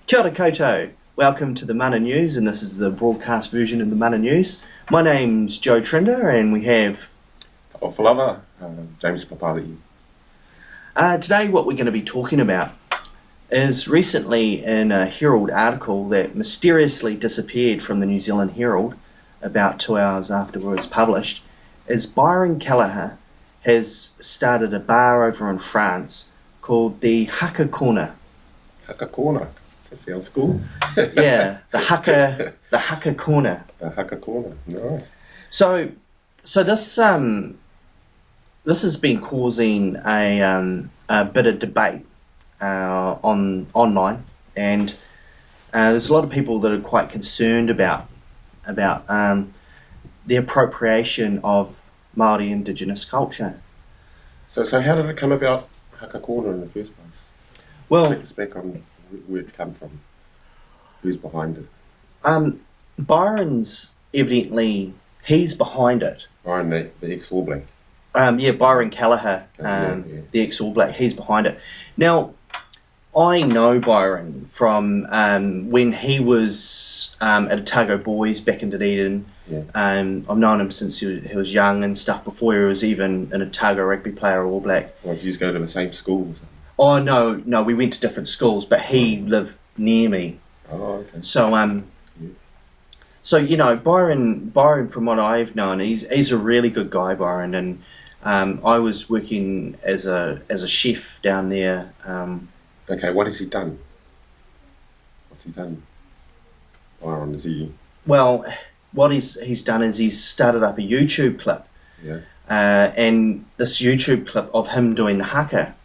Kia ora koutou. Welcome to the Mana News, and this is the broadcast version of the Mana News. My name's Joe Trinder, and we have... Ofalava, James Papali. Today what we're going to be talking about is recently in a Herald article that mysteriously disappeared from the New Zealand Herald about 2 hours after it was published, is Byron Callagher has started a bar over in France called the Haka Corner. Haka Corner. That sounds cool. Yeah, the Haka Corner. The Haka Corner. Nice. So this has been causing a bit of debate online, and there's a lot of people that are quite concerned about the appropriation of Maori Indigenous culture. So how did it come about, Haka Corner, in the first place? Well, Take us back on where it come from. Who's behind it? Byron's evidently, he's behind it. Byron, the ex-All Black. Byron Callagher, the ex-All Black, he's behind it. Now, I know Byron from when he was at Otago Boys back in Dunedin. Yeah. I've known him since he was young and stuff, before he was even an Otago rugby player or All Black. Well, did you go to the same school or something? Oh, no, we went to different schools, but he lived near me. Oh, okay. So you know, Byron, from what I've known, he's a really good guy, Byron, and I was working as a chef down there. Okay, what has he done? What's he done? Byron, is he... Well, what he's done is he's started up a YouTube clip. Yeah. And this YouTube clip of him doing the haka.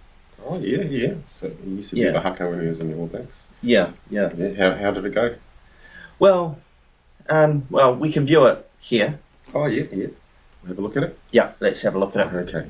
Oh, yeah. So he used to do the Haka when he was in the All Blacks. Yeah. How did it go? Well, we can view it here. Oh, yeah. We'll have a look at it? Yeah, let's have a look at it. Okay.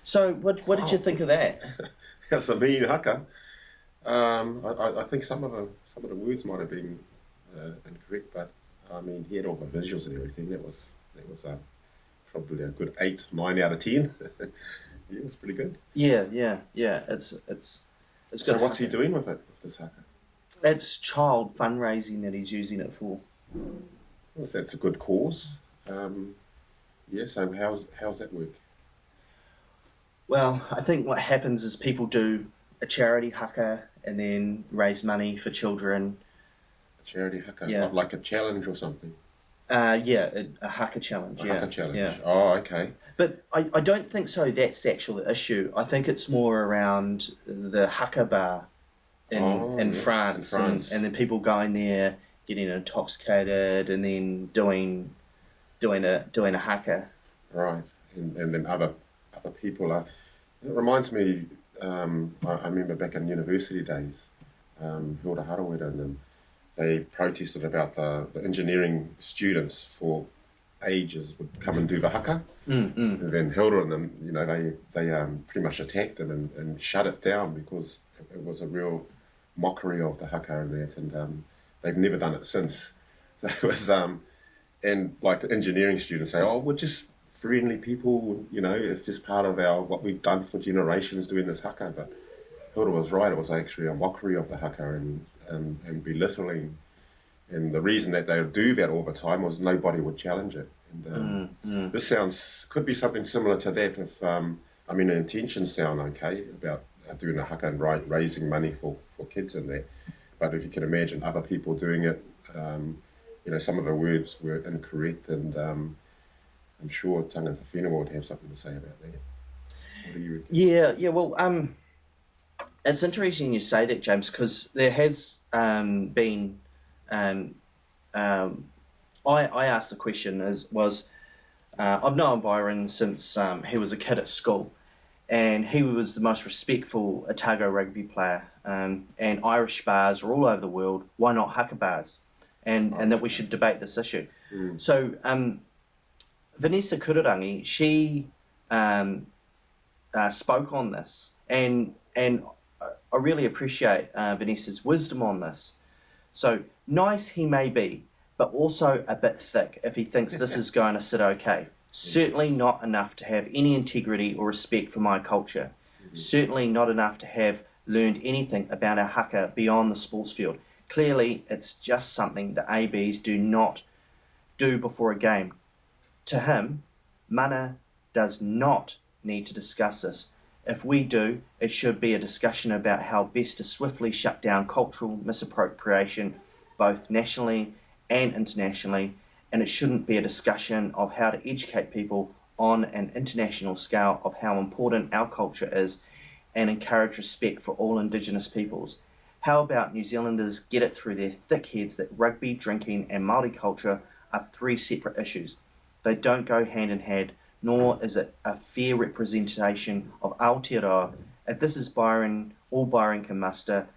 So, what did you think of that? That's a mean haka. I think some of the words might have been incorrect, but I mean, he had all the visuals and everything. That was probably a good 8, 9 out of 10. Yeah, it was pretty good. Yeah. It's good. So what's he doing with it, with this haka? It's child fundraising that he's using it for. Well, so that's a good cause. So how's that work? Well, I think what happens is people do a charity haka and then raise money for children. A charity haka, Yeah. like a challenge or something. A haka challenge. Haka challenge. Yeah. Oh, okay. But I don't think so. That's the actual issue. I think it's more around the haka bar in France, and then people going there getting intoxicated and then doing a haka. Right, and then other people are. It reminds me. I remember back in university days, Hilda Harawira and them. They protested about the engineering students for ages would come and do the haka, and then Hilda and them, you know, they pretty much attacked them and shut it down because it was a real mockery of the haka and that, and they've never done it since. So it was and like the engineering students say, oh, we're just friendly people, you know, it's just part of what we've done for generations doing this haka. But Hilda was right, it was actually a mockery of the haka and belittling. And the reason that they would do that all the time was nobody would challenge it. And this could be something similar to that. If the intentions sound okay about doing a haka and raising money for kids and that. But if you can imagine other people doing it, some of the words were incorrect, and I'm sure Tangata Whenua would have something to say about that. What do you reckon? Yeah. Well, it's interesting you say that, James, because there has been. I asked the question I've known Byron since he was a kid at school, and he was the most respectful Otago rugby player. And Irish bars are all over the world. Why not Haka bars? And that we should debate this issue. So Vanessa Kurirangi, she spoke on this, and I really appreciate Vanessa's wisdom on this. So nice he may be, but also a bit thick if he thinks this is going to sit okay. Certainly not enough to have any integrity or respect for my culture. Certainly not enough to have learned anything about our haka beyond the sports field. Clearly, it's just something the ABs do not do before a game. To him, mana does not need to discuss this. If we do, it should be a discussion about how best to swiftly shut down cultural misappropriation, both nationally and internationally, and it shouldn't be a discussion of how to educate people on an international scale of how important our culture is and encourage respect for all Indigenous peoples. How about New Zealanders get it through their thick heads that rugby, drinking and Māori culture are three separate issues? They don't go hand in hand, nor is it a fair representation of Aotearoa. If this is all Byron can muster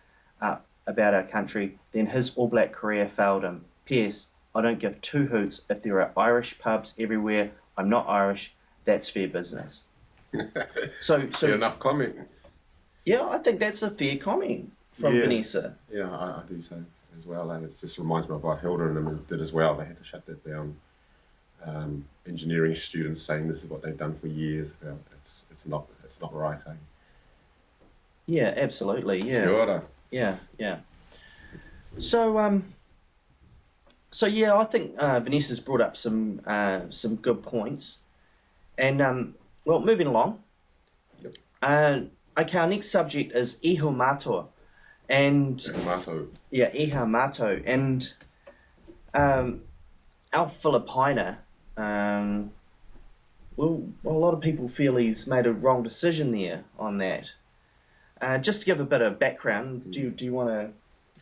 about our country, then his All Black career failed him. P.S. I don't give two hoots if there are Irish pubs everywhere. I'm not Irish. That's fair business. So Fair enough comment. Yeah, I think that's a fair comment from Vanessa. Yeah, I do so as well. It just reminds me of what Hilda and them did as well. They had to shut that down. Engineering students saying this is what they've done for years. Well, it's not right. Eh? Yeah, absolutely. Yeah. Sure. Yeah. So yeah, I think Vanessa's brought up some good points, and well, moving along. Yep. Okay, our next subject is Ihumatao, and Ihumatao. Yeah, Ihumatao, and our Filipina. Well, a lot of people feel he's made a wrong decision there on that. Just to give a bit of background, do you want to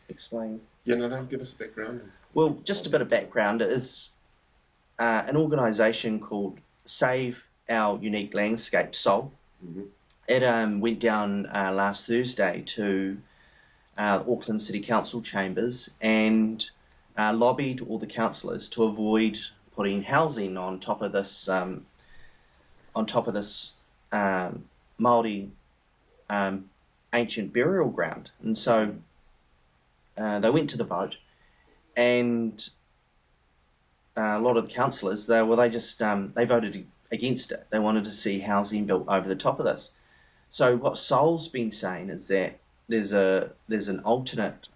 explain? Yeah, no, give us a background. Well, just a bit of background is an organisation called Save Our Unique Landscape, SOL. Mm-hmm. It went down last Thursday to Auckland City Council chambers and lobbied all the councillors to avoid putting housing on top of this Maori ancient burial ground, and so they went to the vote, and a lot of the councillors they voted against it. They wanted to see housing built over the top of this. So what Sol's been saying is that there's an alternate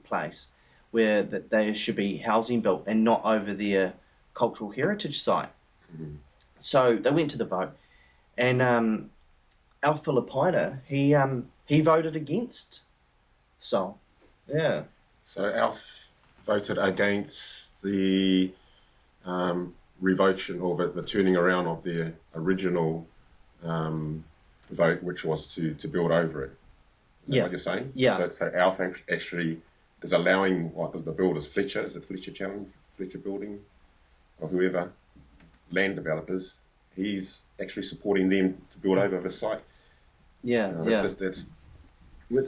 place where that there should be housing built and not over their cultural heritage site. Mm-hmm. So they went to the vote, and our Filipina he voted against Sol. Yeah. So Alf voted against the revocation or the turning around of the original vote, which was to build over it. Is that what you're saying? Yeah. So Alf actually is allowing what the builders, Fletcher, is it Fletcher Challenge, Fletcher Building, or whoever, land developers, he's actually supporting them to build over the site. It's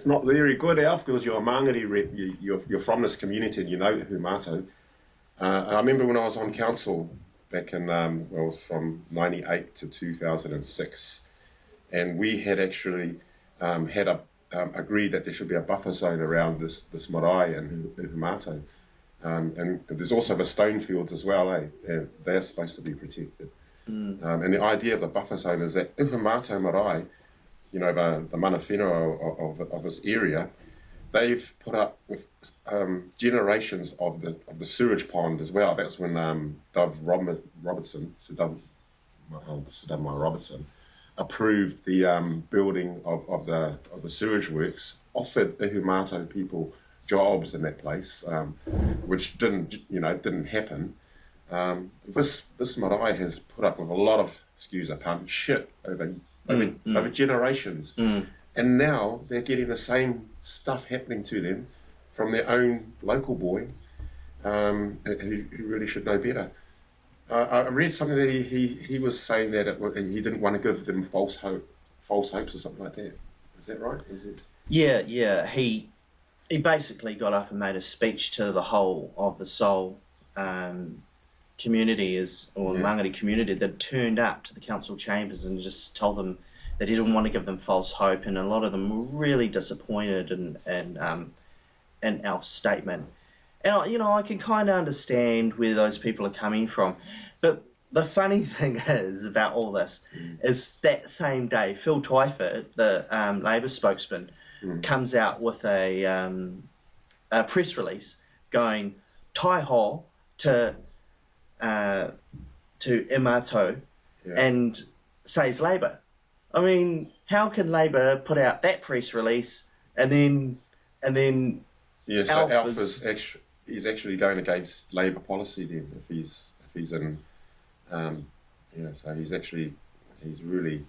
not very good, Alf, because you're a Māngere rep, you're from this community and you know Ihumatao. I remember when I was on council back in, it was from 98 to 2006, and we had actually agreed that there should be a buffer zone around this marae and Ihumatao. And there's also the stone fields as well, eh? They're supposed to be protected. And the idea of the buffer zone is that Ihumatao marae, you know, the mana whenua of this area, they've put up with generations of the sewage pond as well. That's when Sir W. Robertson approved the building of the sewage works, offered the Ihumatao people jobs in that place, which didn't happen. This marae has put up with a lot of, excuse a pun, shit over generations. And now they're getting the same stuff happening to them from their own local boy, who really should know better. I read something that he was saying that he didn't want to give them false hopes or something like that. Is that right? Is it? Yeah. He basically got up and made a speech to the whole of the Soul community, or Yeah. Māngari community, that turned up to the council chambers and just told them that he didn't want to give them false hope, and a lot of them were really disappointed in Alf's statement. And I can kind of understand where those people are coming from, but the funny thing is about all this is that same day, Phil Twyford, the Labour spokesman, comes out with a press release going "Tai ho" to Ihumatao Yeah. and says Labour. I mean, how can Labour put out that press release and then Yeah, so Alf Alf is- he's actually going against Labour policy then if he's in so he's really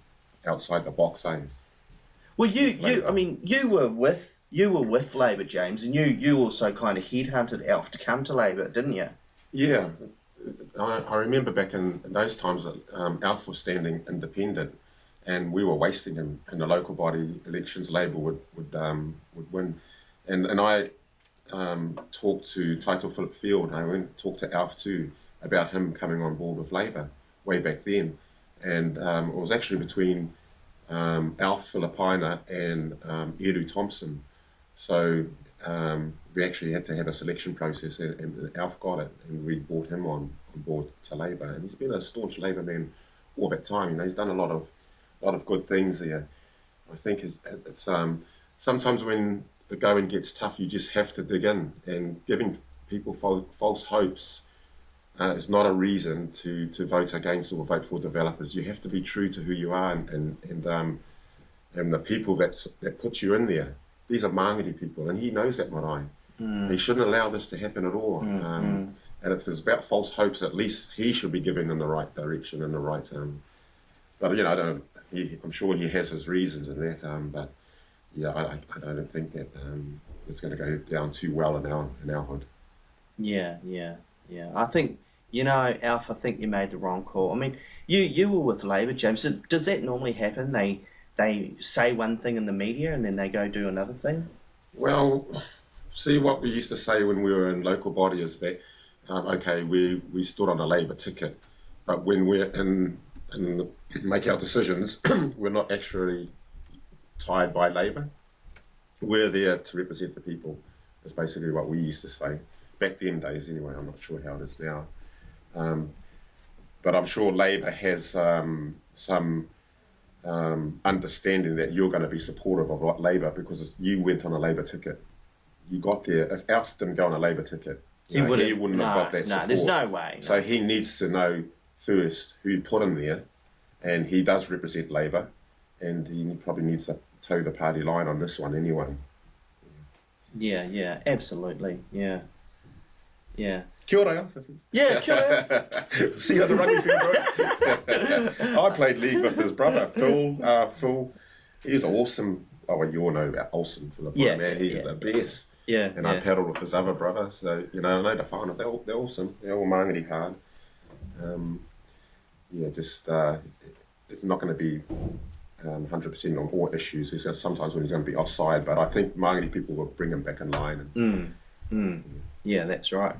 outside the box, eh? Well, you Labour. I mean, you were with Labour, James, and you also kind of headhunted Alf to come to Labour, didn't you? Yeah, I remember back in those times that Alf was standing independent, and we were wasting him in the local body elections. Labour would win, and I talked to Title Philip Field. I went and talked to Alf too about him coming on board with Labour way back then, and it was actually between Alf Filipina and Eru Thompson. So we actually had to have a selection process, and Alf got it, and we brought him on board to Labour, and he's been a staunch Labour man all that time. He's done a lot of good things there. I think it's sometimes when the going gets tough, you just have to dig in, and giving people false hopes is not a reason to vote against or vote for developers. You have to be true to who you are and the people that put you in there. These are Māngari people, and he knows that marae. He shouldn't allow this to happen at all. And if there's about false hopes, at least he should be giving in the right direction and the right. But I'm sure he has his reasons in that. But yeah, I don't think that it's going to go down too well in our hood. Yeah. I think, Alf, I think you made the wrong call. I mean, you were with Labour, James. So does that normally happen? They say one thing in the media and then they go do another thing? Well, see, what we used to say when we were in local body is that, we stood on a Labour ticket, but when we're in make our decisions, we're not actually tied by Labour. We're there to represent the people. That's basically what we used to say. Back then days anyway, I'm not sure how it is now. But I'm sure Labour has some understanding that you're going to be supportive of Labour because you went on a Labour ticket. You got there. If Alf didn't go on a Labour ticket, he wouldn't have got that support. No, there's no way. No. So he needs to know first who put him there, and he does represent Labour, and he probably needs to toe the party line on this one anyway. Yeah, absolutely. Yeah. Kia ora, Alf. Yeah, kia ora. See you on the rugby field, bro. I played league with his brother, Phil. Phil, he's awesome. Oh, well, you all know about Olsen, Philip. Man, he is the best. Yeah. And I paddled with his other brother, so, I know the whānau. They're awesome. They're all Māngari hard. It's not going to be 100% on all issues. There's sometimes when he's going to be offside, but I think Māngari people will bring him back in line. Yeah, that's right.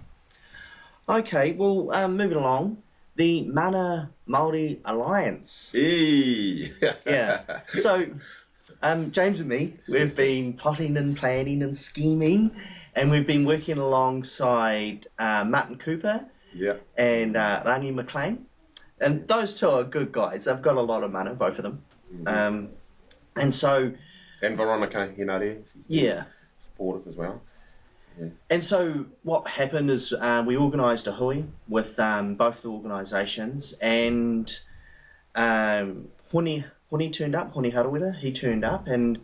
Okay, well, moving along, the Mana Maori Alliance. Hey! Yeah. So, James and me, we've been plotting and planning and scheming, and we've been working alongside Martin Cooper Yeah. and Rangi McLean. And those two are good guys. They've got a lot of mana, both of them. And so... And Veronica Hinare, she's Yeah. supportive as well. Yeah. And so what happened is we organised a hui with both the organisations, and Honi turned up, Honi Harawira, he turned up, and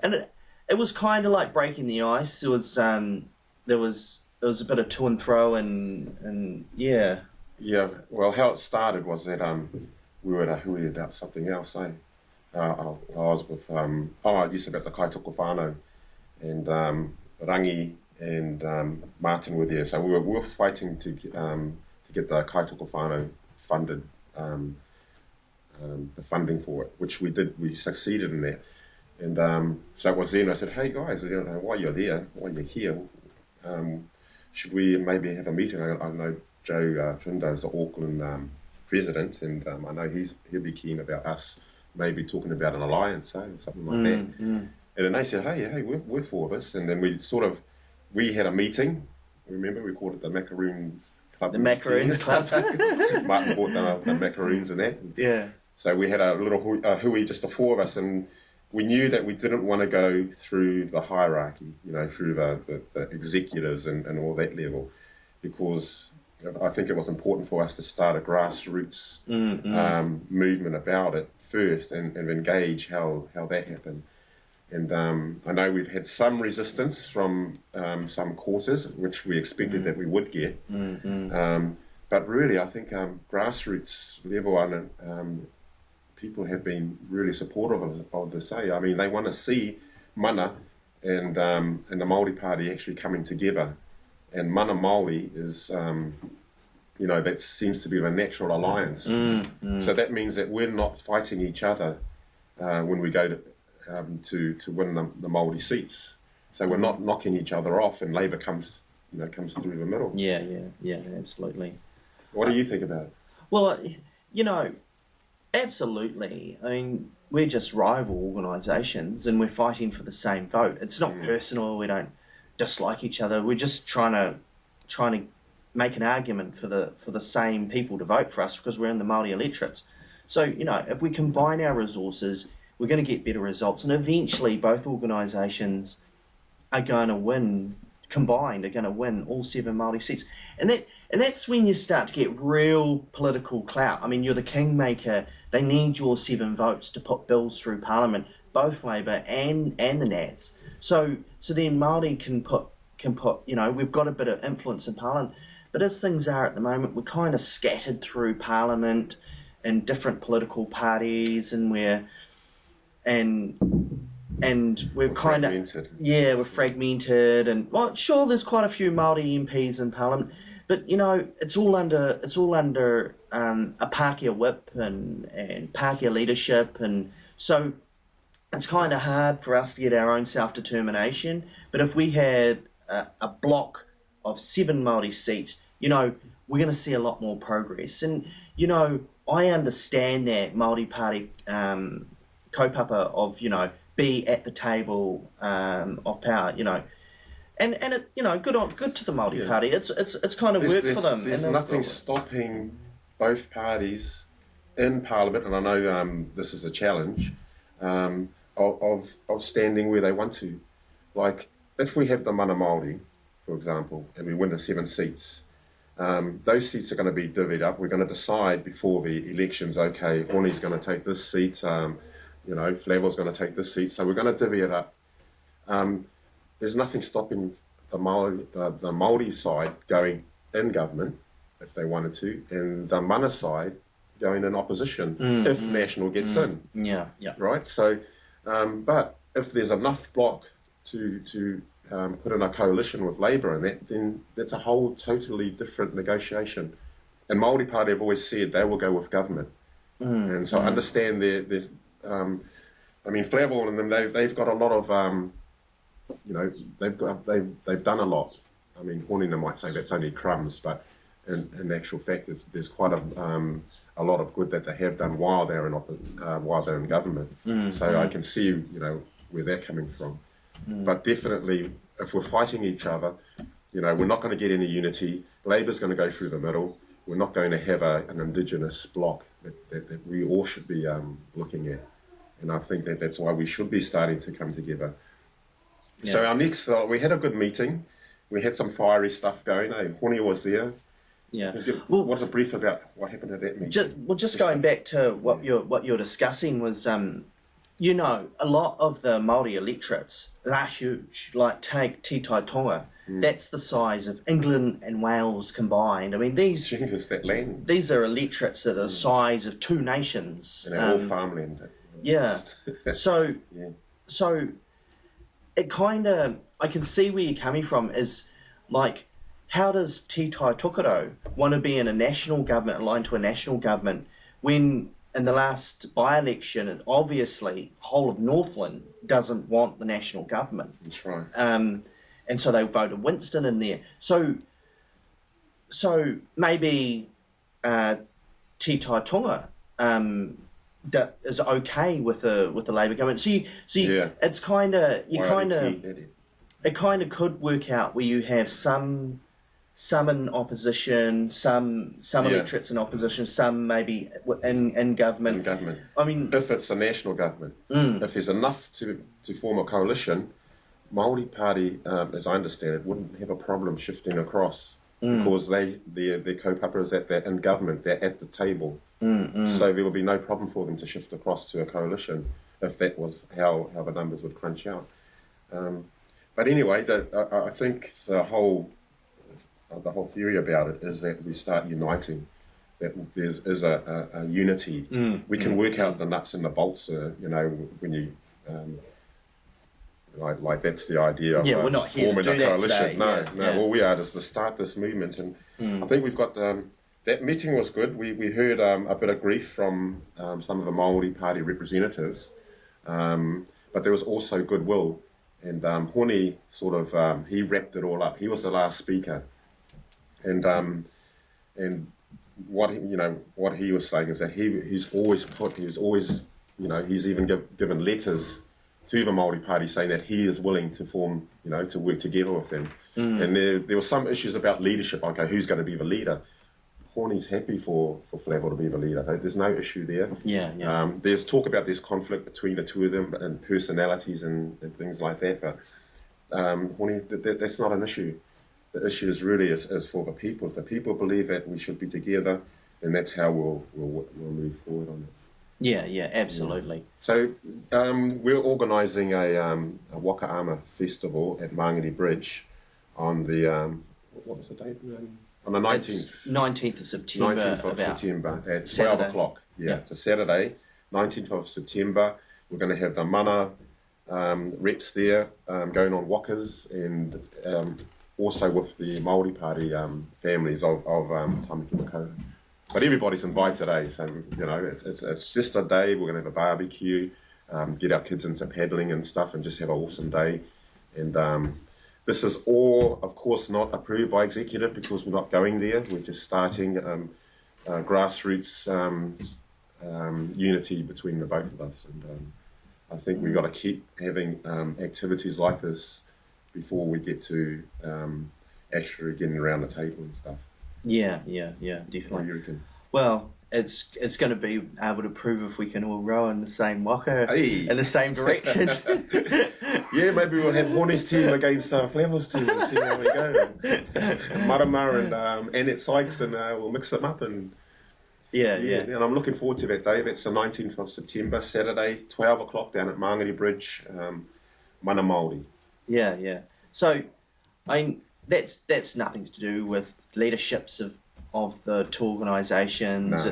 it was kind of like breaking the ice. It was there was a bit of to and fro, and yeah. Yeah, well, how it started was that we were at a hui about something else, I was with, yes, about the kaitoko whānau, and Rangi and Martin were there, so we were fighting to get get the Kaitoko Whānau funded, the funding for it, which we did. We succeeded in that. And so it was then I said, hey guys, while you're there, while you're here, should we maybe have a meeting? I know Joe Trinda is the Auckland president, and I know he'll be keen about us maybe talking about an alliance, or something like that. And then they said, hey, we're for this. And then we had a meeting. Remember, we called it the Macaroons Club. The Macaroons Club. Martin bought the macaroons and that. Yeah. So we had a little hui, just the four of us, and we knew that we didn't want to go through the hierarchy, through the executives and all that level, because I think it was important for us to start a grassroots movement about it first and engage how that happened. And I know we've had some resistance from some quarters, which we expected that we would get. But really, I think grassroots level people have been really supportive of this. I mean, they want to see mana and the Maori Party actually coming together. And mana Maori is, that seems to be a natural alliance. So that means that we're not fighting each other when we go to win the Maori seats. So we're not knocking each other off, and Labour comes through the middle. Yeah, absolutely. What do you think about it? Well, absolutely. I mean, we're just rival organisations, and we're fighting for the same vote. It's not personal. We don't dislike each other. We're just trying to make an argument for the same people to vote for us, because we're in the Māori electorates. So if we combine our resources, we're going to get better results, and eventually both organisations are going to win. Combined, are going to win all 7 Māori seats, and that's when you start to get real political clout. I mean, you're the kingmaker. They need your 7 votes to put bills through Parliament, both Labour and the Nats. So then Māori can put we've got a bit of influence in Parliament, but as things are at the moment, we're kind of scattered through Parliament in different political parties, and we're kind of we're fragmented, and well, sure, there's quite a few Māori MPs in Parliament, but it's all under a Pākehā whip and Pākehā leadership, and so it's kind of hard for us to get our own self-determination. But if we had a block of 7 Māori seats, we're going to see a lot more progress. And I understand that Māori Party kaupapa of be at the table of power, and it, good to the Māori Party. It's kind of worked for them. There's nothing stopping both parties in Parliament, and I know this is a challenge, of standing where they want to. Like, if we have the mana Māori, for example, and we win the 7 seats, those seats are going to be divvied up. We're going to decide before the elections, okay, Horny's going to take this seat, Flavel's going to take this seat, so we're going to divvy it up. There's nothing stopping the Māori side going in government if they wanted to, and the mana side going in opposition if National gets in. Yeah. Right? So, but if there's enough block to put in a coalition with Labour and that, then that's a whole totally different negotiation. And Māori Party have always said they will go with government. And so I understand there's Flavel and them, they've got a lot of, they've done a lot. I mean, Hornina might say that's only crumbs, but in actual fact, there's quite a lot of good that they have done while they're in government. So I can see, where they're coming from. But definitely, if we're fighting each other, we're not going to get any unity. Labour's going to go through the middle. We're not going to have an Indigenous bloc that we all should be looking at. And I think that's why we should be starting to come together. Yeah. So our next, we had a good meeting. We had some fiery stuff going. Horny was there. Yeah. What's a brief about what happened at that meeting? Just going back to what you're discussing was, a lot of the Māori electorates, they're huge. Like, take Te Tai Tonga. That's the size of England and Wales combined. I mean, these are electorates that are the size of 2 nations. And they're all farmland. Yeah. So it kind of, I can see where you're coming from, is like, how does Te Tai Tokerau want to be in a national government, aligned to a national government, when in the last by-election, obviously, whole of Northland doesn't want the national government. That's right. And so they voted Winston in there. So maybe Te Tai Tonga is okay with the Labour government. It's kind of it kind of could work out where you have some in opposition, some electorates in opposition, some maybe in government. In government. I mean, if it's a national government, if there's enough to form a coalition, Maori Party, as I understand it, wouldn't have a problem shifting across because their kaupapa is at that in government, they're at the table. So there would be no problem for them to shift across to a coalition if that was how the numbers would crunch out. But anyway, I think the whole theory about it is that we start uniting, that there's a unity. We can work out the nuts and the bolts, when you... Like that's the idea of we're not here forming to do a coalition. That today. All we are is to start this movement, and I think we've got that meeting was good. We heard a bit of grief from some of the Maori Party representatives, but there was also goodwill, and Hone sort of he wrapped it all up. He was the last speaker, and what he was saying is that he's even given letters to the Maori Party saying that he is willing to form, to work together with them. And there were some issues about leadership. Okay, who's going to be the leader? Horny's happy for Flavel to be the leader. There's no issue there. There's talk about this conflict between the two of them and personalities and things like that. But Horny, that's not an issue. The issue is really is for the people. If the people believe that we should be together, then that's how we'll move forward on it. Yeah, absolutely. So we're organising a Wakaama festival at Mangere Bridge on the what was the date? On the 19th. 19th of September. 19th of September at Saturday. 12 o'clock. Yeah, it's a Saturday, 19th of September. We're going to have the mana reps there going on wakas, and also with the Maori Party families of Tamaki Makaurau. But everybody's invited, so it's just a day. We're going to have a barbecue, get our kids into paddling and stuff, and just have an awesome day. And this is all, of course, not approved by executive because we're not going there. We're just starting grassroots unity between the both of us. And I think we've got to keep having activities like this before we get to actually getting around the table and stuff. Yeah, definitely. What do you reckon? Well, it's going to be able to prove if we can all row in the same waka, in the same direction. Yeah, maybe we'll have Horny's team against Flavel's team and see how we go. And Marama and Annette Sykes, and we'll mix them up. And yeah. And I'm looking forward to that day. That's the 19th of September, Saturday, 12 o'clock down at Mangere Bridge, Mana Māori. Yeah. So, I mean, that's nothing to do with leaderships of the two organisations. No.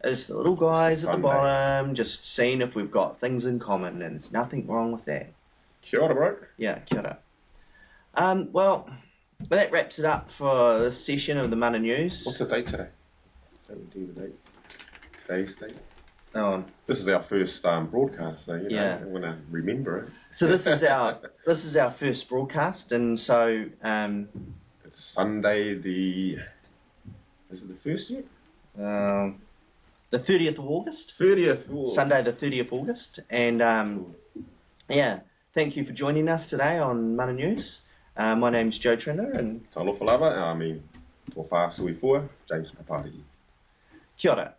It's the little guys at the fun bottom, just seeing if we've got things in common, and there's nothing wrong with that. Kia ora, bro. Yeah, kia ora. Well, that wraps it up for this session of the Mana News. What's the date today? Don't we do the date? Today's date? Oh, This is our first broadcast, so Yeah. I want to remember it. so this is our first broadcast, and so It's Sunday is it the first yet? the 30th of August. 30th. Sunday the 30th of August, and thank you for joining us today on Mana News. My name's Joe Trinder, and Talofa lava, tō whā sui fua, James Papari. kia ora.